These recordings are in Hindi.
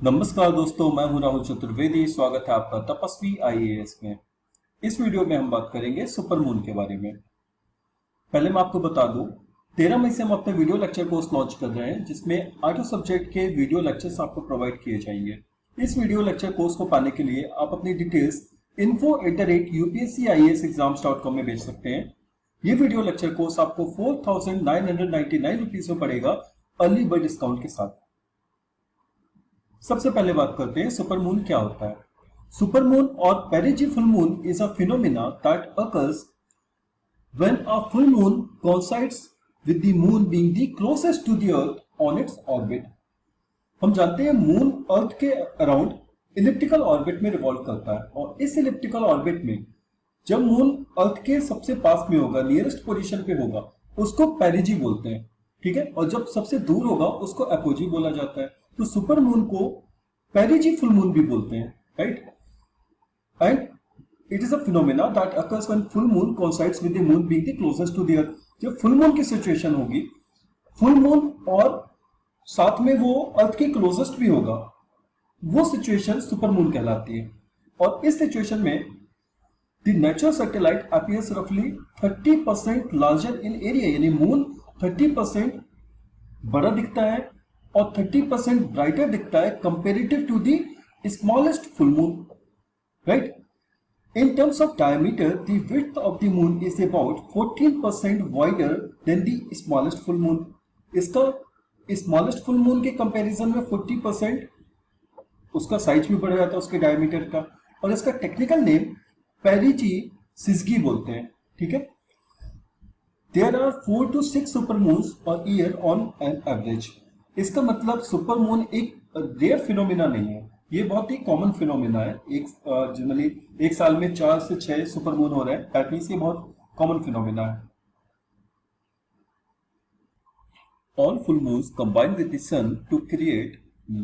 नमस्कार दोस्तों, मैं हूं राहुल चतुर्वेदी। स्वागत है आपका तपस्वी आईएएस में। इस वीडियो में हम बात करेंगे सुपरमून के बारे में। पहले मैं आपको बता दूं, 13 मई से हम अपने वीडियो लेक्चर कोर्स लॉन्च कर रहे हैं, जिसमें 8 सब्जेक्ट के वीडियो लेक्चर्स आपको प्रोवाइड किए जाएंगे। इस वीडियो लेक्चर कोर्स को पाने के लिए आप अपनी डिटेल्स info@upsciesexams.com में भेज सकते हैं। ये वीडियो लेक्चर कोर्स आपको 4,999 रुपीज में पड़ेगा अर्ली बर्ड डिस्काउंट के साथ। सबसे पहले बात करते हैं सुपरमून क्या होता है। सुपरमून और पेरिजी full moon is a phenomena that occurs when a full moon coincides with the moon being the closest to the earth on its orbit। हम जानते हैं मून अर्थ के अराउंड इलिप्टिकल ऑर्बिट में रिवॉल्व करता है, और इस इलिप्टिकल ऑर्बिट में जब मून अर्थ के सबसे पास में होगा, नियरेस्ट पोजीशन पे होगा, उसको पेरिजी बोलते हैं, ठीक है। और जब सबसे दूर होगा उसको एपोजी बोला जाता है। तो सुपर मून को पेरिजी फुल मून भी बोलते हैं, right. And it is a phenomena that occurs when full moon coincides with the moon being the closest to the earth। जब फुल मून की सिचुएशन होगी, फुल मून और साथ में वो अर्थ के क्लोजेस्ट भी होगा, वो सिचुएशन सुपर मून कहलाती है। और इस सिचुएशन में द नेचुरल सैटेलाइट अपीयर्स रफली 30% लार्जर इन एरिया, यानी मून 30% बड़ा दिखता है और 30% ब्राइटर दिखता है comparative to the smallest full moon, right. In terms of diameter, the width of the moon is about 14% wider than the smallest full moon। इसका smallest full moon के कंपैरिजन में 40% उसका साइज भी बढ़ जाता है, उसके डायमीटर का। और इसका टेक्निकल नेम पेरिजी सिजगी बोलते हैं, ठीक है। There are 4 to 6 supermoons per year on an average। इसका मतलब सुपरमून एक रेयर फिनोमिना नहीं है, ये बहुत ही कॉमन फिनोमिना है। एक जनरली एक साल में 4 से 6 सुपरमून हो रहे हैं, दैट मींस ये बहुत कॉमन फिनोमिना है। All full moons combine with the sun to create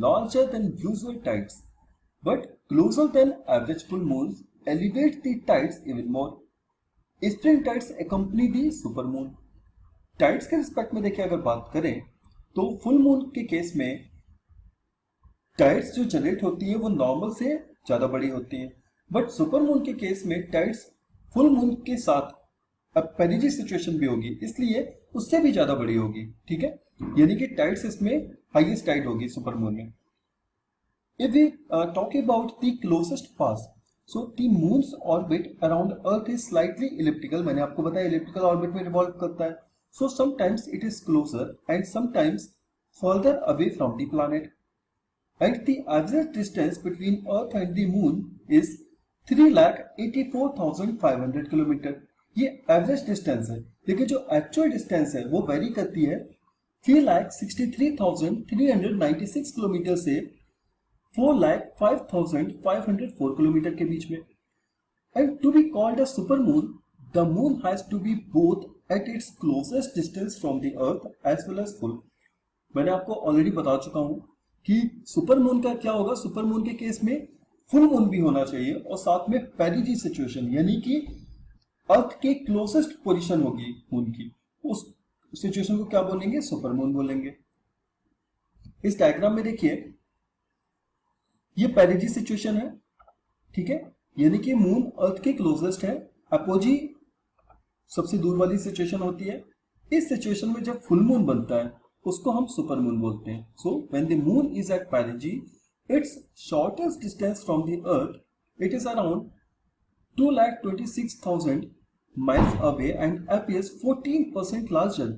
larger than usual tides, but closer than average full moons elevate the tides even more। Spring tides accompany the supermoon। Tides के रिस्पेक्ट में देखिए, अगर बात करें तो फुल मून के केस में टाइड्स जो जनरेट होती है वो नॉर्मल से ज्यादा बड़ी होती है, बट सुपर मून के केस में टाइड्स फुल मून के साथ अब पेरिजी सिचुएशन भी होगी, इसलिए उससे भी ज्यादा बड़ी होगी, ठीक है। यानी कि टाइड्स इसमें हाईएस्ट टाइड होगी सुपर मून में। If we talk about the closest pass, so the moon's orbit around earth is slightly elliptical. मैंने आपको बताया इलिप्टिकल ऑर्बिट में रिवॉल्व करता है, so sometimes it is closer and sometimes further away from the planet. And the average distance between Earth and the Moon is 3,84,500 kilometre. ये एवरेज डिस्टेंस है, लेकिन जो एक्चुअल डिस्टेंस है वो वेरी करती है 3,63,396 किलोमीटर से 4,05,504 किलोमीटर के बीच में। And to be called a supermoon, the moon has to be both at its closest distance from the Earth as well as full। मैंने आपको ऑलरेडी बता चुका हूं कि सुपर मून का क्या होगा। सुपर मून के केस में फुल मून भी होना चाहिए और साथ में पेरिजी सिचुएशन, यानी कि अर्थ के क्लोजेस्ट पोजीशन होगी मून की, उस सिचुएशन को क्या बोलेंगे? सुपर मून बोलेंगे। इस डायग्राम में देखिए, ये पेरिजी सिचुएशन है, ठीक है, यानी कि मून अर्थ के क्लोजेस्ट है, अपोजी सबसे दूर वाली सिचुएशन होती है। इस सिचुएशन में जब फुल मून बनता है उसको हम सुपर मून बोलते हैं। So when the moon is at perigee, its shortest distance from the earth, it is around 2,26,000 miles away and appears 14% larger.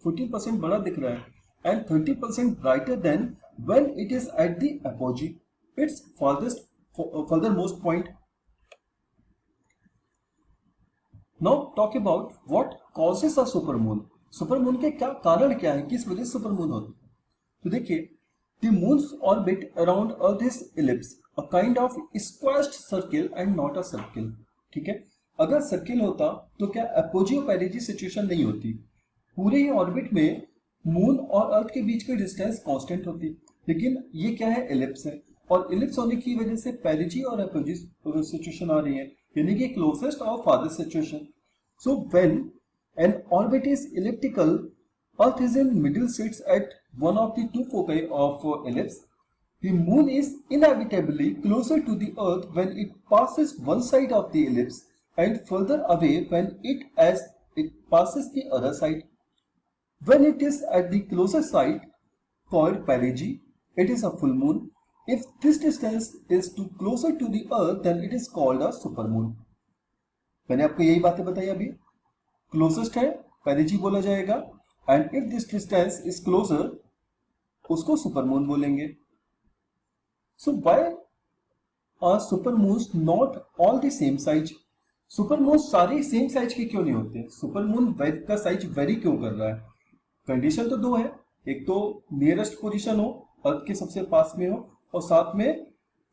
14% बड़ा दिख रहा है, and 30% brighter than when it is at the apogee, its furthermost point. Now talk about what causes a supermoon. Supermoon के क्या कारण क्या है, किस वजह से सुपरमून होती है? तो देखिए, the moon's orbit around earth is ellipse, a kind of squared circle and not a circle, ठीक है। अगर सर्किल होता तो क्या एपोजी और पेरिजी सिचुएशन नहीं होती, पूरे ही ऑर्बिट में मून और अर्थ के बीच की डिस्टेंस कांस्टेंट होती, लेकिन ये क्या है? इलिप्स है, और इलिप्स होने की वजह से पेरिजी और एपोजी सिचुएशन आ रही है, यानी कि क्लोजेस्ट और farthest situation. So when an orbit is elliptical, Earth is in middle, sits at one of the two foci of ellipse, The moon is inevitably closer to the earth when it passes one side of the ellipse and further away when it as it passes the other side. When it is at the closer side, called perigee, it is a full moon. If this distance is too closer to the earth, then it is called a supermoon. मैंने आपको यही बातें बताई अभी. क्लोजेस्ट है पेरिजी बोला जाएगा, and if this distance is closer उसको सुपरमून बोलेंगे. So why are supermoons not all the same size? Supermoon सारे सेम साइज के क्यों नहीं होते? सुपरमून का साइज वेरी क्यों कर रहा है? कंडीशन तो दो है, एक तो नियरेस्ट पोजीशन हो, अर्थ के सबसे पास में हो, और साथ में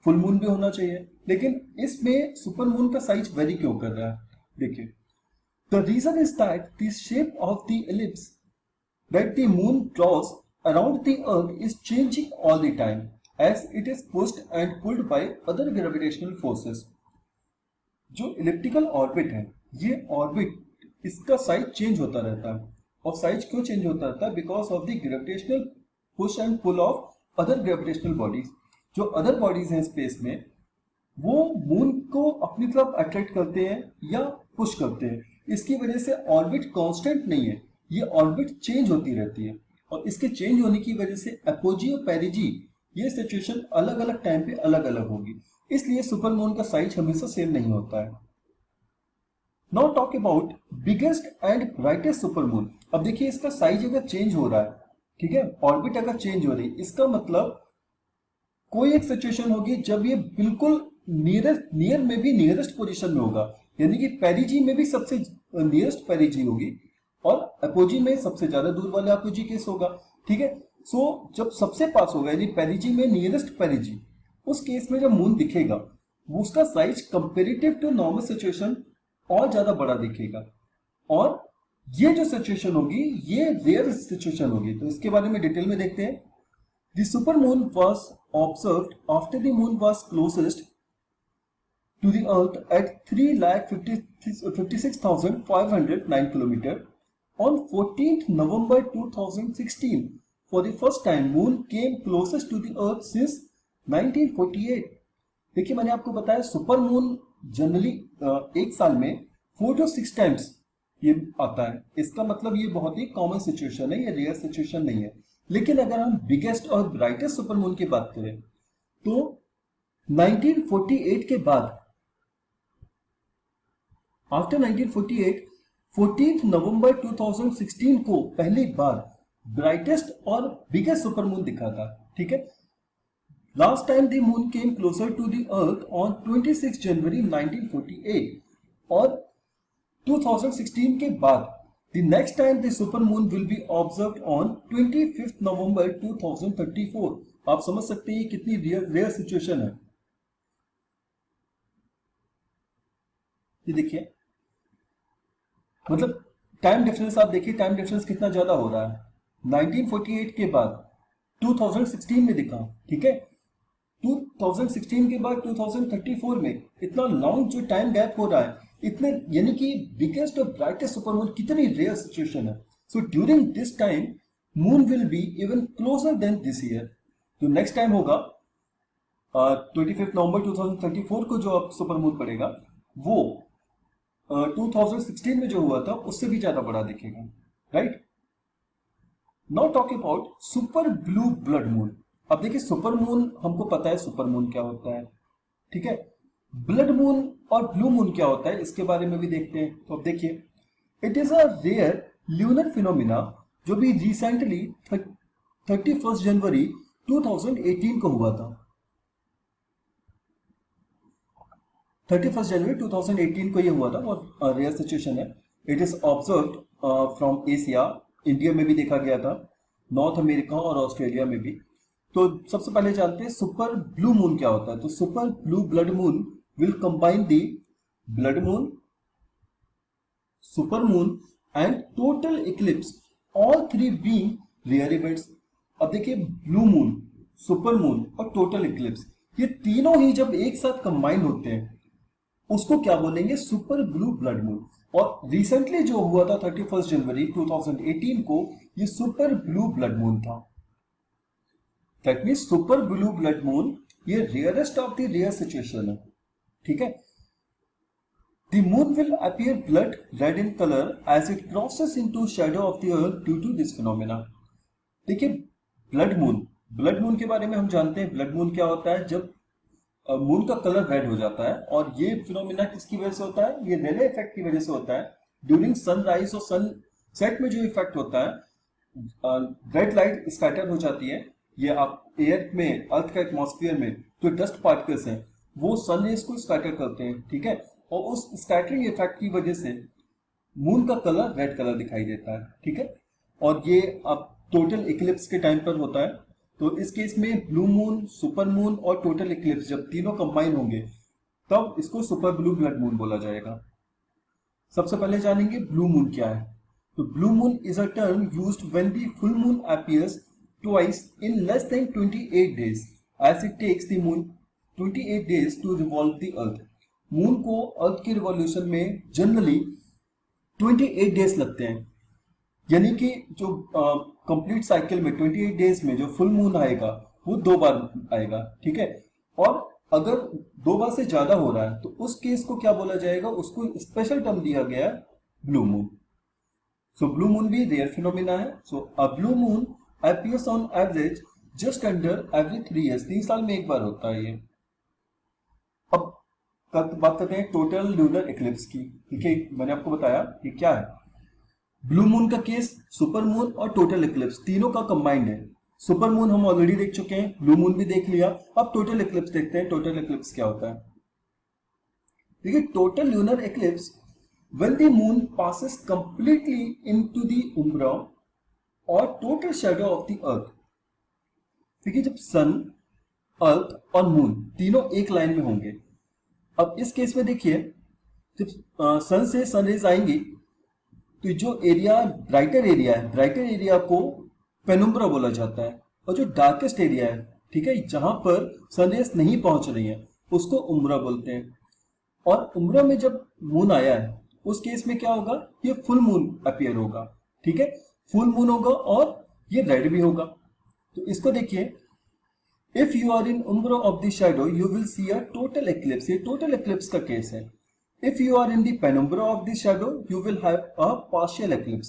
फुल मून भी होना चाहिए. लेकिन इसमें सुपरमून का साइज वेरी क्यों कर रहा है? देखिए, the reason is that the shape of the ellipse that the moon draws around the earth is changing all the time as it is pushed and pulled by other gravitational forces. जो इलिप्टिकल ऑर्बिट है, ये ऑर्बिट, इसका साइज चेंज होता रहता है. और साइज क्यों चेंज होता रहता है? Because of the gravitational push and pull of other gravitational bodies. जो अदर बॉडीज हैं स्पेस में, वो मून को अपनी तरफ अट्रैक्ट करते हैं या पुश करते हैं. इसकी वजह से ऑर्बिट कांस्टेंट नहीं है, ये ऑर्बिट चेंज होती रहती है. और इसके चेंज होने की वजह से एपोजी और पेरिजी, ये सिचुएशन अलग अलग टाइम पे अलग अलग होगी. इसलिए सुपरमून का साइज हमेशा सेम नहीं होता है. Now talk about biggest and brightest supermoon. अब देखिए, इसका साइज अगर चेंज हो रहा है, ठीक है, ऑर्बिट अगर चेंज हो रही है, इसका मतलब कोई एक सिचुएशन होगी जब ये बिल्कुल नियर में भी नियरेस्ट पोजीशन में होगा, यानी कि पेरिजी में भी सबसे नियरेस्ट पेरिजी होगी और अपोजी में सबसे ज्यादा दूर वाला अपोजी केस होगा. ठीक है, सो जब सबसे पास होगा, यानी पेरिजी में नियरेस्ट पेरिजी, उस केस में जब मून दिखेगा, वो उसका size comparative to normal situation और ज्यादा बड़ा दिखेगा. और ये जो सिचुएशन होगी, ये रेयर सिचुएशन होगी. तो इसके बारे में डिटेल में देखते हैं. The supermoon was observed after the moon was closest to the earth at 3,56,509 km on 14th November 2016. For the first time, moon came closest to the earth since 1948. देखिए, मैंने आपको बताया सुपर मून जनरली एक साल में 4 to 6 टाइम्स ये आता है. इसका मतलब ये बहुत ही कॉमन सिचुएशन है, ये रेयर सिचुएशन नहीं है. लेकिन अगर हम बिगेस्ट और ब्राइटेस्ट सुपरमून की बात करें तो 1948 के बाद, आफ्टर 1948, 14 नवंबर 2016 को पहली बार ब्राइटेस्ट और बिगेस्ट सुपरमून दिखा था. ठीक है, last time the moon came closer to the earth on 26 January 1948. और 2016 के बाद the next time the supermoon will be observed on 25th November 2034. आप समझ सकते हैं कितनी रेयर सिचुएशन है. ये देखिए, मतलब टाइम डिफरेंस आप देखिए, टाइम डिफरेंस कितना ज्यादा हो रहा है. 1948 के बाद 2016 में दिखा, ठीक है, 2016 के बाद 2034 में इतना लॉन्ग जो टाइम गैप हो रहा है, इतने, यानी कि बिगेस्ट और ब्राइटेस्ट सुपरमून कितनी रेयर सिचुएशन है. So during this time moon will be even closure then this year. जो नेक्स्ट टाइम होगा 25 नवंबर 2034 को जो अब सुपरमून पड़ेगा, वो 2016 में जो हुआ था उससे भी ज्यादा बड़ा दिखेगा. Right, now talk about super blue blood moon. अब देखिए, सुपरमून हमको पता है सुपरमून क्या होता है. ठीक है, ब्लड मून और ब्लू मून क्या होता है इसके बारे में भी देखते हैं. तो अब देखिए, it is a rare lunar phenomena जो भी रिसेंटली 31 जनवरी 2018 को हुआ था. 31 जनवरी 2018 को ये हुआ था और रेयर सिचुएशन है. It is observed from Asia, India में भी देखा गया था, नॉर्थ अमेरिका और ऑस्ट्रेलिया में भी. तो सबसे पहले जानते हैं सुपर ब्लू मून क्या होता है. तो super blue blood moon will combine the blood moon, supermoon and total eclipse, all three being rare events. अब देखिए, ब्लू मून, सुपरमून और टोटल इक्लिप्स, ये तीनों ही जब एक साथ कंबाइन होते हैं उसको क्या बोलेंगे? Super blue blood moon. और रिसेंटली जो हुआ था 31 जनवरी 2018 को, ये सुपर ब्लू ब्लड मून था. That means super blue blood moon ये rarest of the rare situation है, ठीक है। The moon will appear blood red in color as it crosses into shadow of the earth due to this phenomena. देखिए ब्लड मून के बारे में हम जानते हैं। ब्लड मून क्या होता है, जब मून का कलर रेड हो जाता है, और ये फिनोमिना किसकी वजह से होता है, ये रेले इफेक्ट की वजह से होता है। ड्यूरिंग सनराइज और सनसेट में जो इफेक्ट होता है, रेड लाइट स्कैटर हो जाती है। ये आप एयर में, अर्थ का एटमॉस्फेयर में जो डस्ट पार्टिकल्स हैं वो सन रेज को स्कैटर करते हैं, ठीक है। और उस स्कैटरिंग इफेक्ट की वजह से मून का कलर रेड कलर दिखाई देता है, ठीक है। और ये अब टोटल इक्लिप्स के टाइम पर होता है। तो इस केस में ब्लू मून, सुपर मून और टोटल इक्लिप्स जब तीनों कंबाइन होंगे तब इसको सुपर ब्लू ब्लड मून बोला जाएगा। सबसे पहले जानेंगे ब्लू मून क्या है। तो blue moon is a term used when the full moon appears twice in less than 28 days as it takes the moon 28 days to revolve the earth. Moon को अर्थ की रिवॉल्यूशन में जनरली 28 डेज लगते हैं, यानी कि जो कंप्लीट साइकिल में 28 डेज में जो फुल मून आएगा वो 2 बार आएगा, ठीक है। और अगर 2 बार से ज्यादा हो रहा है तो उस केस को क्या बोला जाएगा, उसको स्पेशल टर्म दिया गया blue moon. So blue moon भी रेयर फिनोमिना है। So a blue moon appears on average just under every 3 years, 3 साल में एक बार होता है ये। अब बात करते हैं टोटल लूनर इक्लिप्स की, ठीक है। मैंने आपको बताया कि क्या है ब्लू मून का केस, सुपर मून और टोटल इक्लिप्स तीनों का कंबाइंड है। सुपर मून हम ऑलरेडी देख चुके हैं, ब्लू मून भी देख लिया। अब टोटल इक्लिप्स देखते हैं, टोटल इक्लिप्स क्या होता है। देखिए total lunar eclipse when the moon passes completely into the umbra और total shadow of the earth. देखिए जब सन, अर्थ और मून तीनों एक लाइन में होंगे। अब इस केस में देखिए जब सन से सनरेज आएंगी तो जो एरिया ब्राइटर एरिया है, ब्राइटर एरिया को पेनुम्ब्रा बोला जाता है, और जो डार्केस्ट एरिया है, ठीक है, जहां पर सनरेज नहीं पहुंच रही है उसको उम्ब्रा बोलते हैं। और उम्ब्रा में जब मून आया है उस केस में क्या होगा, ये फुल मून अपीयर होगा, ठीक है। फुल मून होगा और ये रेड भी होगा। तो इसको देखिए, if you are in umbra of the shadow you will see a total eclipse. ये टोटल एक्लिप्स का केस है। If you are in the penumbra of the shadow you will have a partial eclipse.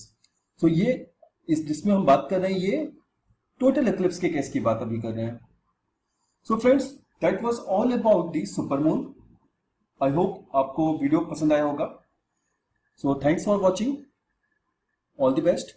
So ये इस जिसमें हम बात कर रहे हैं ये टोटल एक्लिप्स के केस की बात अभी कर रहे हैं। So friends that was all about the super moon. I hope आपको वीडियो पसंद आया होगा। So thanks for watching, all the best.